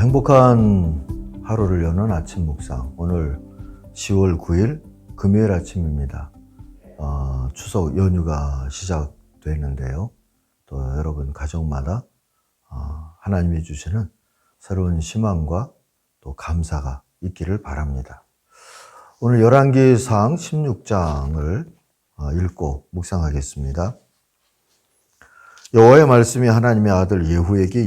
행복한 하루를 여는 아침 묵상. 오늘 10월 9일 금요일 아침입니다. 추석 연휴가 시작되는데요. 또 여러분 가정마다 하나님이 주시는 새로운 희망과 또 감사가 있기를 바랍니다. 오늘 열왕기상 16장을 읽고 묵상하겠습니다. 여호와의 말씀이 하나님의 아들 예후에게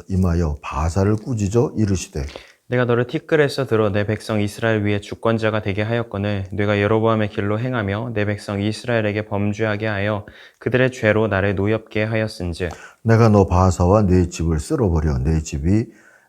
임하여 바사를 꾸짖어 이르시되 내가 너를 티끌에서 들어 내 백성 이스라엘 위에 주권자가 되게 하였거늘 네가 여로보암의 길로 행하며 내 백성 이스라엘에게 범죄하게 하여 그들의 죄로 나를 노엽게 하였은즉 내가 너 바사와 네 집을 쓸어버려 네 집이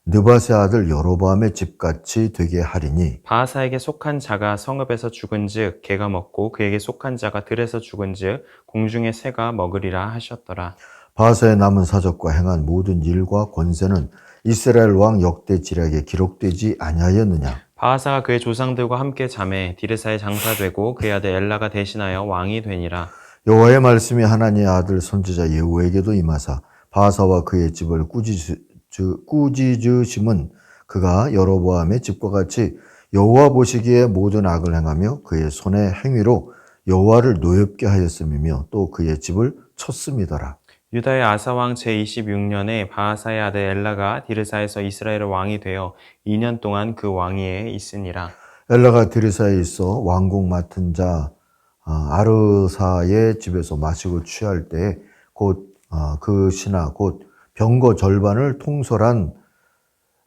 느밧의 아들 여로보암의 집같이 되게 하리니 바하사에게 속한 자가 성읍에서 죽은즉 개가 먹고 그에게 속한 자가 들에서 죽은즉 공중의 새가 먹으리라 하셨더라. 바사의 남은 사적과 행한 모든 일과 권세는 이스라엘 왕 역대 지략에 기록되지 아니하였느냐. 바하사가 그의 조상들과 함께 잠에 디르사에 장사되고 그의 아들 엘라가 대신하여 왕이 되니라. 여호와의 말씀이 하나님의 아들 선지자 예후에게도 임하사 바사와 그의 집을 꾸짖으심은 그가 여로보암의 집과 같이 여호와 보시기에 모든 악을 행하며 그의 손의 행위로 여호와를 노엽게 하였음이며 또 그의 집을 쳤음이더라. 유다의 아사왕 제26년에 바하사의 아들 엘라가 디르사에서 이스라엘의 왕이 되어 2년 동안 그 왕위에 있으니라. 엘라가 디르사에 있어 왕궁 맡은 자 아르사의 집에서 마시고 취할 때 곧 그 신하 곧 병거 절반을 통솔한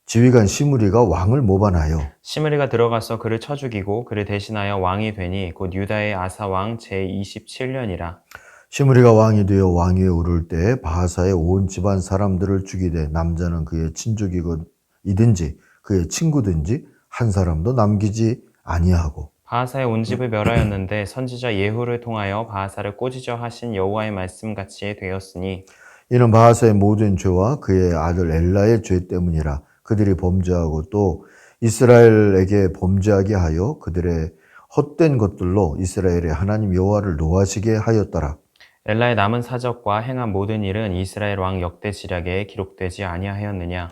지휘관 시므리가 왕을 모반하여 시므리가 들어가서 그를 쳐 죽이고 그를 대신하여 왕이 되니 곧 유다의 아사왕 제27년이라. 시므리가 왕이 되어 왕위에 오를 때 바하사의 온 집안 사람들을 죽이되 남자는 그의 친족이든지 그의 친구든지 한 사람도 남기지 아니하고 바하사의 온 집을 멸하였는데 선지자 예후를 통하여 바하사를 꾸짖어 하신 여호와의 말씀같이 되었으니 이는 바하사의 모든 죄와 그의 아들 엘라의 죄 때문이라. 그들이 범죄하고 또 이스라엘에게 범죄하게 하여 그들의 헛된 것들로 이스라엘의 하나님 여호와를 노하시게 하였더라. 엘라의 남은 사적과 행한 모든 일은 이스라엘 왕 역대 지략에 기록되지 아니하였느냐.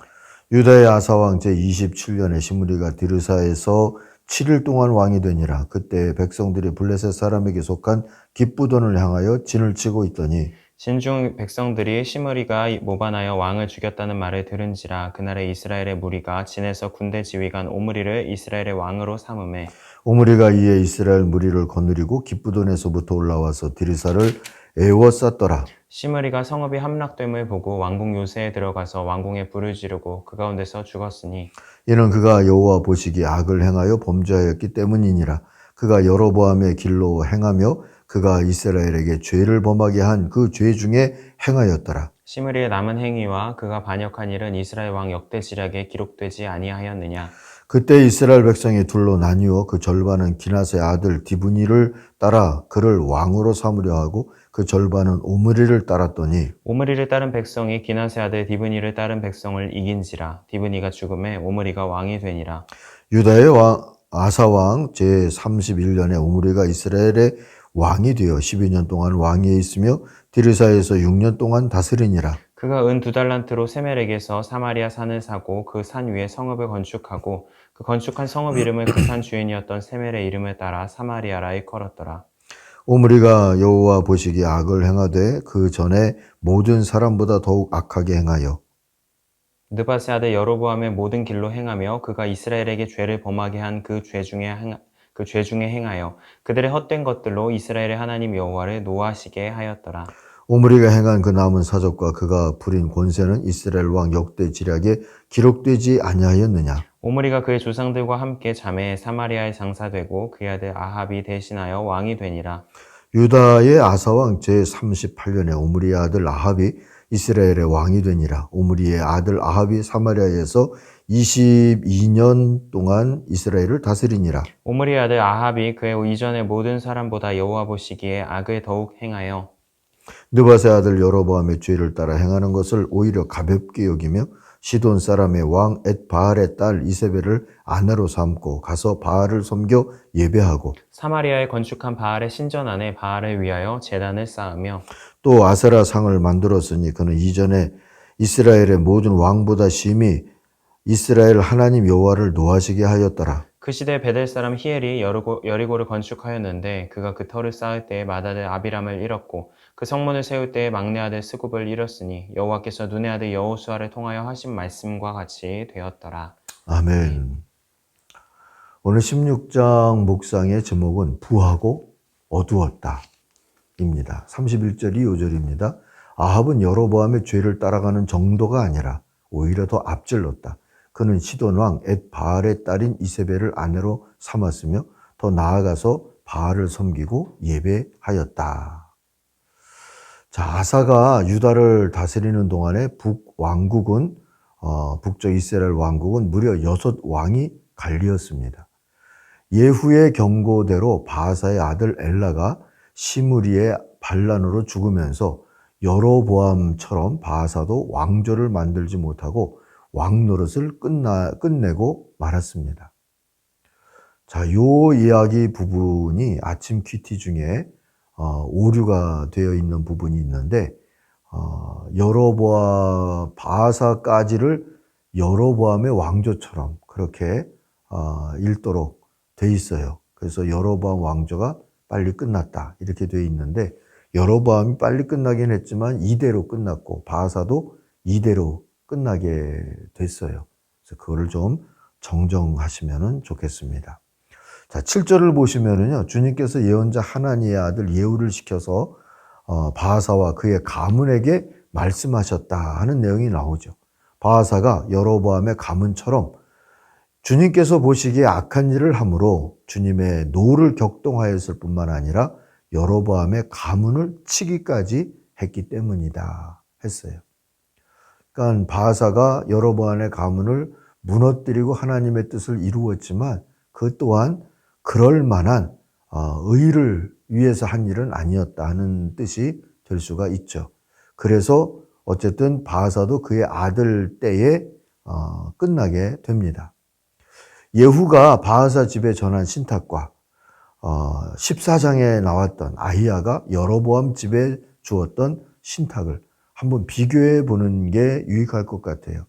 유다의 아사왕 제27년에 시므리가 디르사에서 7일 동안 왕이 되니라. 그때 백성들이 블레셋 사람에게 속한 기쁘돈을 향하여 진을 치고 있더니 진중 백성들이 시므리가 모반하여 왕을 죽였다는 말을 들은지라. 그날에 이스라엘의 무리가 진에서 군대 지휘관 오므리를 이스라엘의 왕으로 삼음에 오므리가 이에 이스라엘 무리를 거느리고 기쁘돈에서부터 올라와서 디르사를 에워쌌더라. 시므리가 성읍이 함락됨을 보고 왕궁 요새에 들어가서 왕궁에 불을 지르고 그 가운데서 죽었으니 이는 그가 여호와 보시기에 악을 행하여 범죄하였기 때문이니라. 그가 여로보암의 길로 행하며 그가 이스라엘에게 죄를 범하게 한 그 죄 중에 행하였더라. 시므리의 남은 행위와 그가 반역한 일은 이스라엘 왕 역대 지략에 기록되지 아니하였느냐. 그때 이스라엘 백성이 둘로 나뉘어 그 절반은 기낫의 아들 디브니를 따라 그를 왕으로 삼으려 하고 그 절반은 오므리를 따랐더니 오므리를 따른 백성이 기낫의 아들 디브니를 따른 백성을 이긴지라. 디브니가 죽음에 오므리가 왕이 되니라. 유다의 아사왕 제31년에 오므리가 이스라엘의 왕이 되어 12년 동안 왕위에 있으며 디르사에서 6년 동안 다스리니라. 그가 은 2달란트로 세멜에게서 사마리아 산을 사고 그 산 위에 성읍을 건축하고 그 건축한 성읍 이름을 그 산 주인이었던 세멜의 이름을 따라 사마리아라 일컬었더라. 오므리가 여호와 보시기에 악을 행하되 그 전에 모든 사람보다 더욱 악하게 행하여 느밧의 아들 여로보암의 모든 길로 행하며 그가 이스라엘에게 죄를 범하게 한 그 죄 중에 행하여 그들의 헛된 것들로 이스라엘의 하나님 여호와를 노하시게 하였더라. 오므리가 행한 그 남은 사적과 그가 부린 권세는 이스라엘 왕 역대 지략에 기록되지 아니하였느냐. 오므리가 그의 조상들과 함께 잠에 사마리아에 장사되고 그의 아들 아합이 대신하여 왕이 되니라. 유다의 아사왕 제38년에 오므리의 아들 아합이 이스라엘의 왕이 되니라. 오므리의 아들 아합이 사마리아에서 22년 동안 이스라엘을 다스리니라. 오므리의 아들 아합이 그의 이전의 모든 사람보다 여호와 보시기에 악을 더욱 행하여 느밧의 아들 여로보암의 죄를 따라 행하는 것을 오히려 가볍게 여기며 시돈 사람의 왕 엣바알의 딸 이세벨을 아내로 삼고 가서 바알을 섬겨 예배하고 사마리아에 건축한 바알의 신전 안에 바알을 위하여 제단을 쌓으며 또 아세라 상을 만들었으니 그는 이전에 이스라엘의 모든 왕보다 심히 이스라엘 하나님 여호와를 노하시게 하였더라. 그 시대 베델 사람 히엘이 여리고를 건축하였는데 그가 그 터를 쌓을 때에 맏아들 아비람을 잃었고 그 성문을 세울 때에 막내 아들 스굽을 잃었으니 여호와께서 눈의 아들 여호수아를 통하여 하신 말씀과 같이 되었더라. 아멘. 오늘 16장 묵상의 제목은 부하고 어두웠다 입니다. 31절이 요절입니다. 아합은 여로보암의 죄를 따라가는 정도가 아니라 오히려 더 앞질렀다. 그는 시돈 왕 엣바알의 딸인 이세벨을 아내로 삼았으며 더 나아가서 바알을 섬기고 예배하였다. 자, 아사가 유다를 다스리는 동안에 북쪽 이스라엘 왕국은 무려 6왕이 갈리었습니다. 예후의 경고대로 바하사의 아들 엘라가 시므리의 반란으로 죽으면서 여로보암처럼 바하사도 왕조를 만들지 못하고 왕 노릇을 끝내고 말았습니다. 자, 요 이야기 부분이 아침 큐티 중에 오류가 되어 있는 부분이 있는데 바하사까지를 여로보암의 왕조처럼 그렇게 읽도록 돼 있어요. 그래서 여로보암 왕조가 빨리 끝났다 이렇게 돼 있는데 여로보암이 빨리 끝나긴 했지만 이대로 끝났고 바하사도 이대로 끝나게 됐어요. 그래서 그거를 좀 정정하시면 좋겠습니다. 자, 7절을 보시면은요, 주님께서 예언자 하나니의 아들 예후를 시켜서 바하사와 그의 가문에게 말씀하셨다 하는 내용이 나오죠. 바하사가 여로보암의 가문처럼 주님께서 보시기에 악한 일을 함으로 주님의 노를 격동하였을 뿐만 아니라 여로보암의 가문을 치기까지 했기 때문이다 했어요. 그러니까 바하사가 여로보암의 가문을 무너뜨리고 하나님의 뜻을 이루었지만 그 또한 그럴 만한 의를 위해서 한 일은 아니었다 하는 뜻이 될 수가 있죠. 그래서 어쨌든 바하사도 그의 아들 때에 끝나게 됩니다. 예후가 바하사 집에 전한 신탁과 14장에 나왔던 아히야가 여로보암 집에 주었던 신탁을 한번 비교해 보는 게 유익할 것 같아요.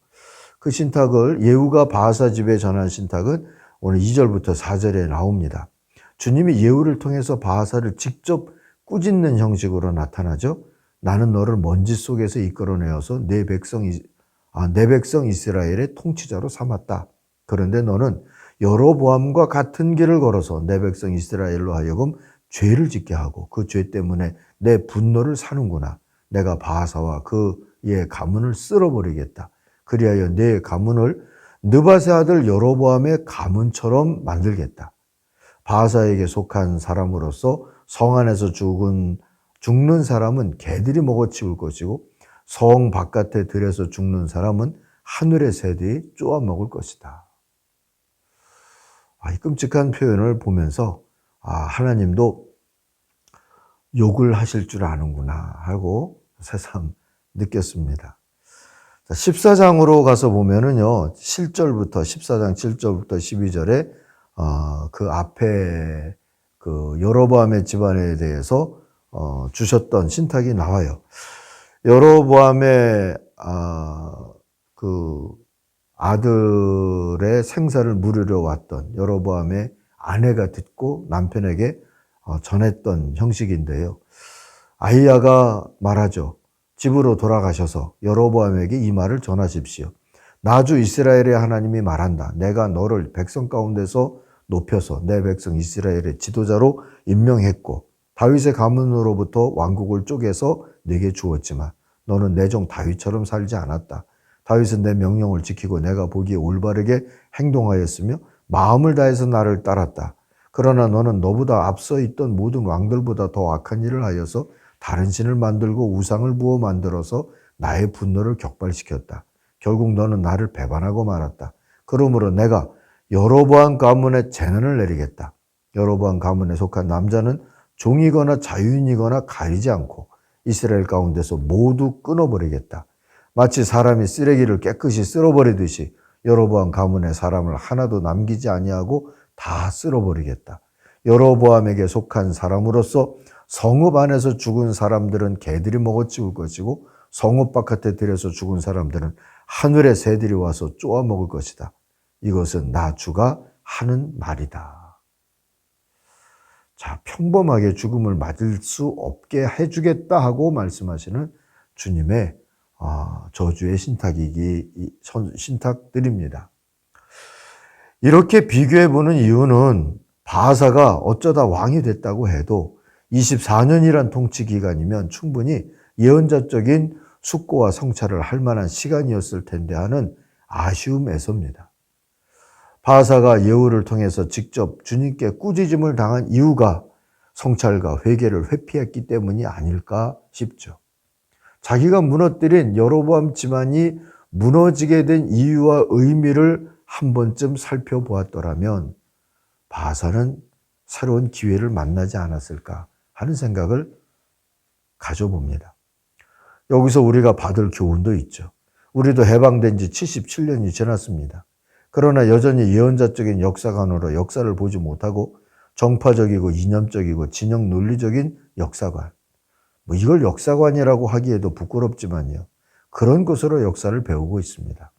그 신탁을 예후가 바하사 집에 전한 신탁은 오늘 2절부터 4절에 나옵니다. 주님이 예후를 통해서 바하사를 직접 꾸짖는 형식으로 나타나죠. 나는 너를 먼지 속에서 이끌어내어서 내 백성 이스라엘의 통치자로 삼았다. 그런데 너는 여로보암과 같은 길을 걸어서 내 백성 이스라엘로 하여금 죄를 짓게 하고 그 죄 때문에 내 분노를 사는구나. 내가 바하사와 그의 가문을 쓸어버리겠다. 그리하여 내 가문을 느밧의 아들 여로보암의 가문처럼 만들겠다. 바하사에게 속한 사람으로서 성 안에서 죽는 사람은 개들이 먹어치울 것이고 성 바깥에 들에서 죽는 사람은 하늘의 새들이 쪼아먹을 것이다. 이 끔찍한 표현을 보면서 하나님도 욕을 하실 줄 아는구나 하고 새삼 느꼈습니다. 14장으로 가서 보면은요, 14장 7절부터 12절에 그 앞에 그 여로보암의 집안에 대해서 주셨던 신탁이 나와요. 여로보암의 그 아들의 생사를 물으려 왔던 여로보암의 아내가 듣고 남편에게 전했던 형식인데요. 아히야가 말하죠. 집으로 돌아가셔서 여로보암에게 이 말을 전하십시오. 나주 이스라엘의 하나님이 말한다. 내가 너를 백성 가운데서 높여서 내 백성 이스라엘의 지도자로 임명했고 다윗의 가문으로부터 왕국을 쪼개서 내게 주었지만 너는 내 종 다윗처럼 살지 않았다. 다윗은 내 명령을 지키고 내가 보기에 올바르게 행동하였으며 마음을 다해서 나를 따랐다. 그러나 너는 너보다 앞서 있던 모든 왕들보다 더 악한 일을 하여서 다른 신을 만들고 우상을 부어 만들어서 나의 분노를 격발시켰다. 결국 너는 나를 배반하고 말았다. 그러므로 내가 여로보암 가문에 재난을 내리겠다. 여로보암 가문에 속한 남자는 종이거나 자유인이거나 가리지 않고 이스라엘 가운데서 모두 끊어버리겠다. 마치 사람이 쓰레기를 깨끗이 쓸어버리듯이 여로보암 가문의 사람을 하나도 남기지 아니하고 다 쓸어버리겠다. 여로보암에게 속한 사람으로서 성읍 안에서 죽은 사람들은 개들이 먹어치울 것이고 성읍 바깥에 들여서 죽은 사람들은 하늘의 새들이 와서 쪼아 먹을 것이다. 이것은 나 주가 하는 말이다. 자, 평범하게 죽음을 맞을 수 없게 해주겠다 하고 말씀하시는 주님의 저주의 신탁들입니다. 이렇게 비교해보는 이유는 바하사가 어쩌다 왕이 됐다고 해도 24년이란 통치 기간이면 충분히 예언자적인 숙고와 성찰을 할 만한 시간이었을 텐데 하는 아쉬움에서입니다. 바하사가 예후를 통해서 직접 주님께 꾸짖음을 당한 이유가 성찰과 회개를 회피했기 때문이 아닐까 싶죠. 자기가 무너뜨린 여로보암 집안이 무너지게 된 이유와 의미를 한 번쯤 살펴보았더라면 바하사는 새로운 기회를 만나지 않았을까 하는 생각을 가져봅니다. 여기서 우리가 받을 교훈도 있죠. 우리도 해방된 지 77년이 지났습니다. 그러나 여전히 예언자적인 역사관으로 역사를 보지 못하고 정파적이고 이념적이고 진영 논리적인 역사관, 이걸 역사관이라고 하기에도 부끄럽지만요. 그런 것으로 역사를 배우고 있습니다.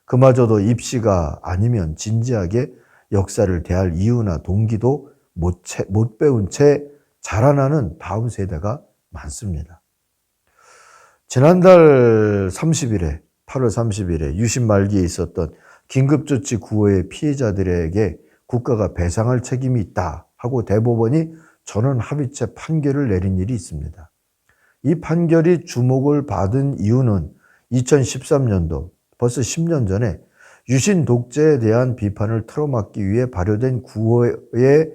그마저도 입시가 아니면 진지하게 역사를 대할 이유나 동기도 못 배운 채 자라나는 다음 세대가 많습니다. 지난달 30일에, 8월 30일에 유신 말기에 있었던 긴급조치 구호의 피해자들에게 국가가 배상할 책임이 있다 하고 대법원이 전원 합의체 판결을 내린 일이 있습니다. 이 판결이 주목을 받은 이유는 2013년도, 벌써 10년 전에 유신 독재에 대한 비판을 틀어막기 위해 발효된 구호의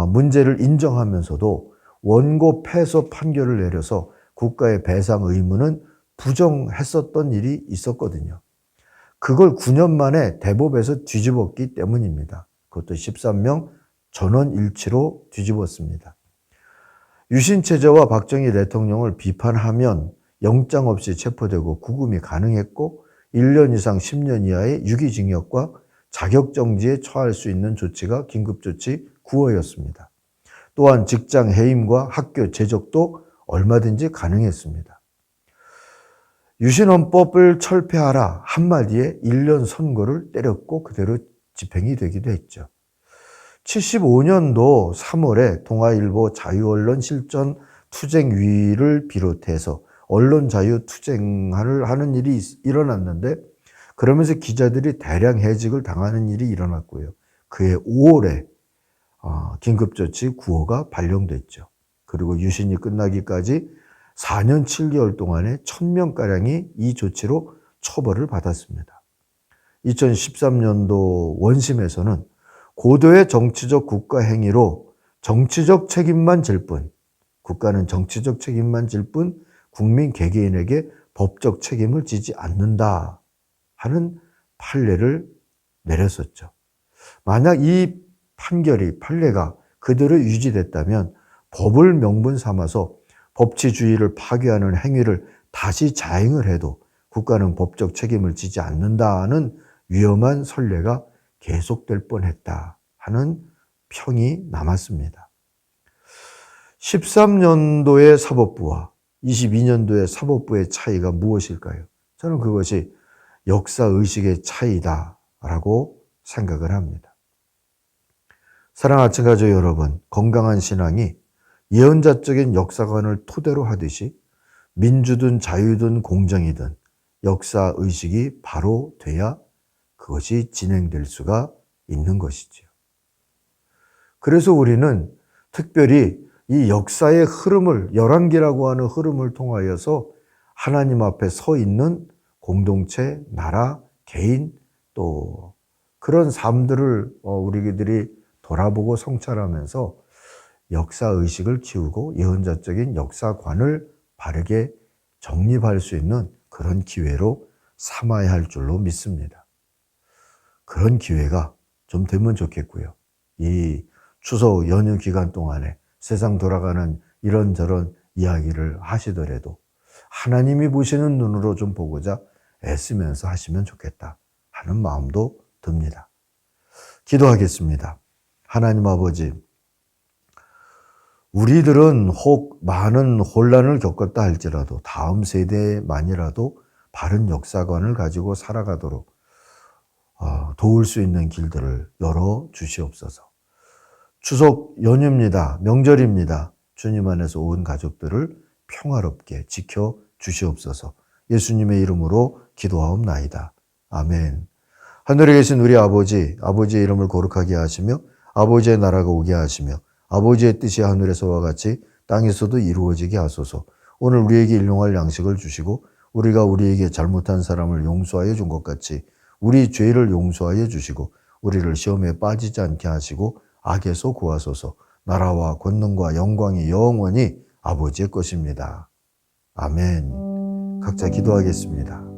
문제를 인정하면서도 원고 패소 판결을 내려서 국가의 배상 의무는 부정했었던 일이 있었거든요. 그걸 9년 만에 대법에서 뒤집었기 때문입니다. 그것도 13명 전원 일치로 뒤집었습니다. 유신 체제와 박정희 대통령을 비판하면 영장 없이 체포되고 구금이 가능했고 1년 이상 10년 이하의 유기징역과 자격정지에 처할 수 있는 조치가 긴급조치 9호였습니다. 또한 직장 해임과 학교 제적도 얼마든지 가능했습니다. 유신헌법을 철폐하라 한마디에 1년 선고를 때렸고 그대로 집행이 되기도 했죠. 75년도 3월에 동아일보 자유언론 실전 투쟁위를 비롯해서 언론 자유 투쟁을 하는 일이 일어났는데 그러면서 기자들이 대량 해직을 당하는 일이 일어났고요. 그해 5월에 긴급조치 9호가 발령됐죠. 그리고 유신이 끝나기까지 4년 7개월 동안에 1000명가량이 이 조치로 처벌을 받았습니다. 2013년도 원심에서는 고도의 정치적 국가 행위로 정치적 책임만 질 뿐, 국가는 정치적 책임만 질 뿐 국민 개개인에게 법적 책임을 지지 않는다 하는 판례를 내렸었죠. 만약 이 판례가 그대로 유지됐다면 법을 명분 삼아서 법치주의를 파괴하는 행위를 다시 자행을 해도 국가는 법적 책임을 지지 않는다는 위험한 선례가 계속될 뻔했다 하는 평이 남았습니다. 13년도의 사법부와 22년도의 사법부의 차이가 무엇일까요? 저는 그것이 역사의식의 차이다라고 생각을 합니다. 사랑하는 가족 여러분, 건강한 신앙이 예언자적인 역사관을 토대로 하듯이 민주든 자유든 공정이든 역사의식이 바로 돼야 그것이 진행될 수가 있는 것이지요. 그래서 우리는 특별히 이 역사의 흐름을, 열왕기라고 하는 흐름을 통하여서 하나님 앞에 서 있는 공동체, 나라, 개인 또 그런 삶들을 우리들이 돌아보고 성찰하면서 역사의식을 키우고 예언자적인 역사관을 바르게 정립할 수 있는 그런 기회로 삼아야 할 줄로 믿습니다. 그런 기회가 좀 되면 좋겠고요. 이 추석 연휴 기간 동안에 세상 돌아가는 이런저런 이야기를 하시더라도 하나님이 보시는 눈으로 좀 보고자 애쓰면서 하시면 좋겠다 하는 마음도 듭니다. 기도하겠습니다. 하나님 아버지, 우리들은 혹 많은 혼란을 겪었다 할지라도 다음 세대만이라도 바른 역사관을 가지고 살아가도록 도울 수 있는 길들을 열어 주시옵소서. 추석 연휴입니다. 명절입니다. 주님 안에서 온 가족들을 평화롭게 지켜 주시옵소서. 예수님의 이름으로 기도하옵나이다. 아멘. 하늘에 계신 우리 아버지, 아버지의 이름을 거룩하게 하시며 아버지의 나라가 오게 하시며 아버지의 뜻이 하늘에서와 같이 땅에서도 이루어지게 하소서. 오늘 우리에게 일용할 양식을 주시고 우리가 우리에게 잘못한 사람을 용서하여 준 것 같이 우리 죄를 용서하여 주시고 우리를 시험에 빠지지 않게 하시고 악에서 구하소서. 나라와 권능과 영광이 영원히 아버지의 것입니다. 아멘. 각자 기도하겠습니다.